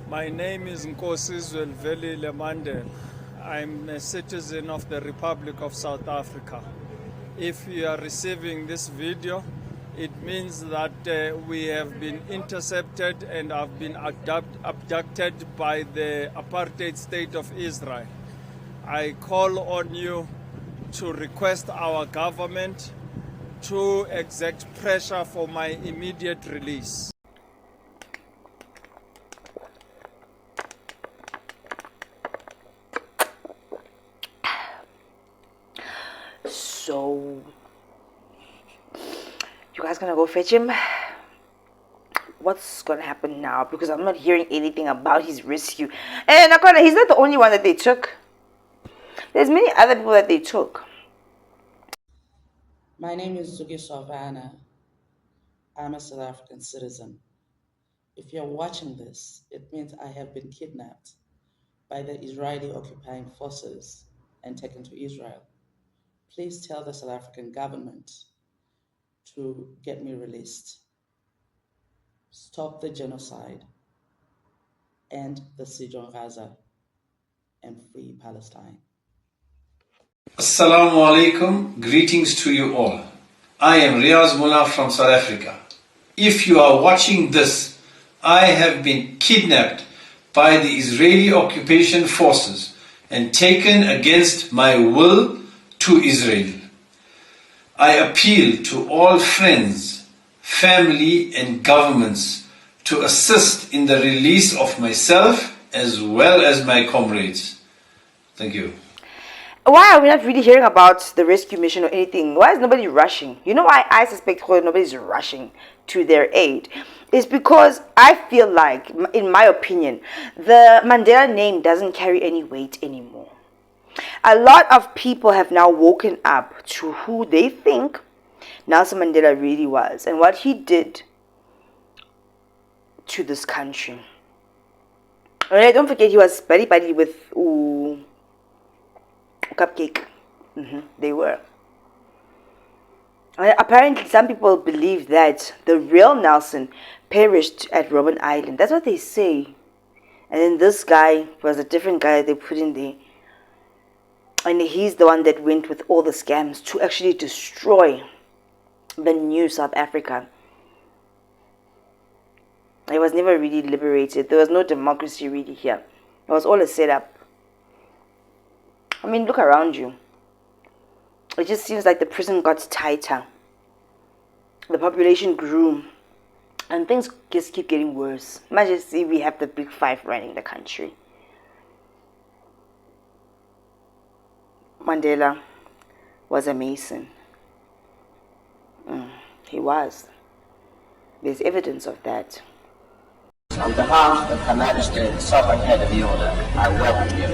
My name is Nkosi Zwelivelile Mandela. I'm a citizen of the Republic of South Africa. If you are receiving this video, it means that we have been intercepted and have been abducted by the apartheid state of Israel. I call on you to request our government to exert pressure for my immediate release. So, you guys gonna go fetch him? What's gonna happen now? Because I'm not hearing anything about his rescue. And Akona, he's not the only one that they took. There's many other people that they took. My name is Zwelivelile. I'm a South African citizen. If you're watching this, it means I have been kidnapped by the Israeli occupying forces and taken to Israel. Please tell the South African government to get me released. Stop the genocide, end the siege on Gaza, and free Palestine. Assalamu alaikum, greetings to you all. I am Riaz Mullah from South Africa. If you are watching this, I have been kidnapped by the Israeli occupation forces and taken against my will to Israel. I appeal to all friends, family and governments to assist in the release of myself as well as my comrades. Thank you. Why are we not really hearing about the rescue mission or anything? Why is nobody rushing? You know why I suspect nobody's rushing to their aid? It's because I feel like, in my opinion, the Mandela name doesn't carry any weight anymore. A lot of people have now woken up to who they think Nelson Mandela really was and what he did to this country. And don't forget, he was buddy with Cupcake. They were. And apparently, some people believe that the real Nelson perished at Robben Island. That's what they say. And then this guy was a different guy they put in there. And he's the one that went with all the scams to actually destroy the new South Africa. It was never really liberated. There was no democracy really here. It was all a setup. I mean, look around you. It just seems like the prison got tighter. The population grew. And things just keep getting worse. Imagine see we have the big five running the country. Mandela was a Mason. He was. There's evidence of that. On behalf of Her Majesty, the Sovereign Head of the Order, I welcome you.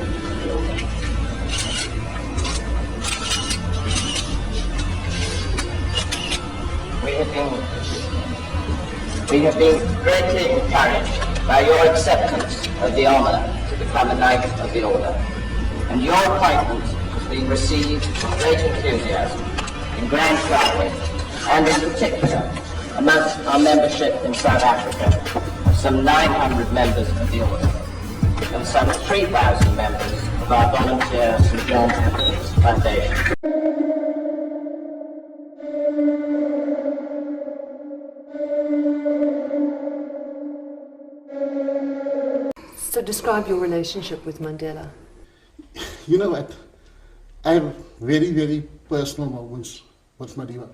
We have been greatly encouraged by your acceptance of the honor to become a Knight of the Order, and your appointment has been received with great enthusiasm in Grand Traveling, and in particular amongst our membership in South Africa, some 900 members of the Order, and some 3,000 members of our volunteer St. John Adventist Foundation. So describe your relationship with Mandela. You know what? I have very, very personal moments with Mandela.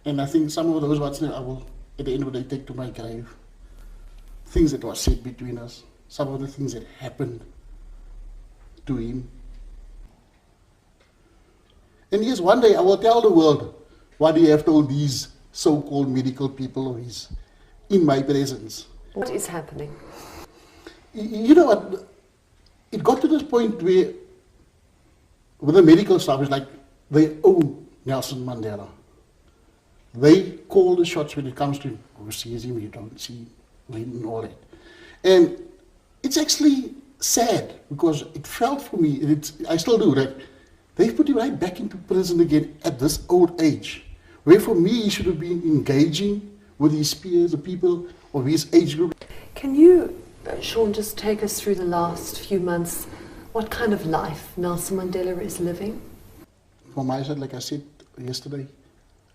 And I think some of those words I will, at the end of the day, take to my grave. Things that were said between us, some of the things that happened to him. And yes, one day I will tell the world what he have told these so-called medical people of his in my presence. What is happening? You know what? It got to this point where, with the medical staff, it's like they own Nelson Mandela. They call the shots when it comes to who sees him, you don't see Lynn and all that. And it's actually sad because it felt for me, I still do, that they put him right back into prison again at this old age. Where for me, he should have been engaging with his peers, the people of his age group. Can you Sean, just take us through the last few months. What kind of life Nelson Mandela is living? For my side, like I said yesterday,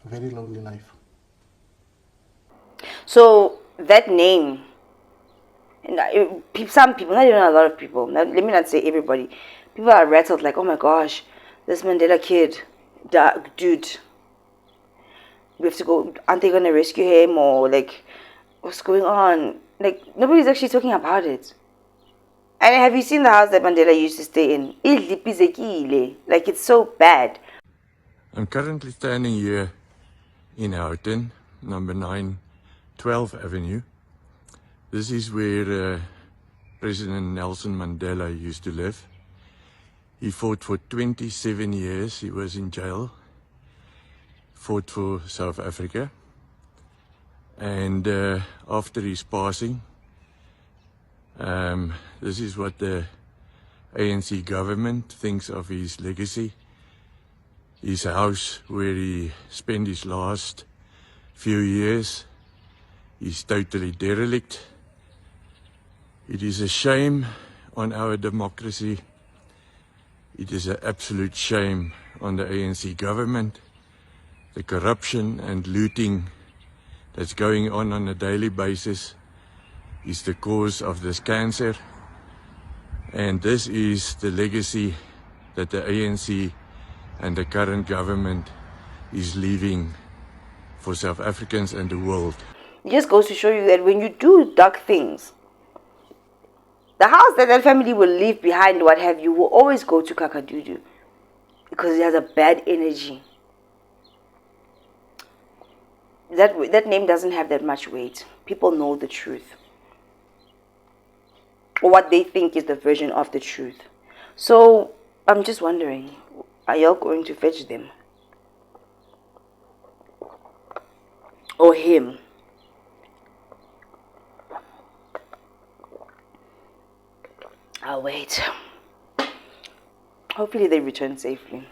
a very lonely life. So that name, and some people, not even a lot of people, let me not say everybody, people are rattled like, oh my gosh, this Mandela kid, dude, we have to go, aren't they going to rescue him, or like, what's going on? Like, nobody's actually talking about it. And have you seen the house that Mandela used to stay in? Like, it's so bad. I'm currently standing here in Houghton, number 912 Avenue. This is where President Nelson Mandela used to live. He fought for 27 years. He was in jail. Fought for South Africa. And after his passing, this is what the ANC government thinks of his legacy. His house where he spent his last few years is totally derelict. It is a shame on our democracy. It is an absolute shame on the ANC government. The corruption and looting that's going on a daily basis is the cause of this cancer. And this is the legacy that the ANC and the current government is leaving for South Africans and the world. It just goes to show you that when you do dark things, the house that family will leave behind, what have you, will always go to Kakadudu because it has a bad energy. That name doesn't have that much weight. People know the truth, or what they think is the version of the truth. So I'm just wondering, are y'all going to fetch them? Or him? I'll wait. Hopefully they return safely.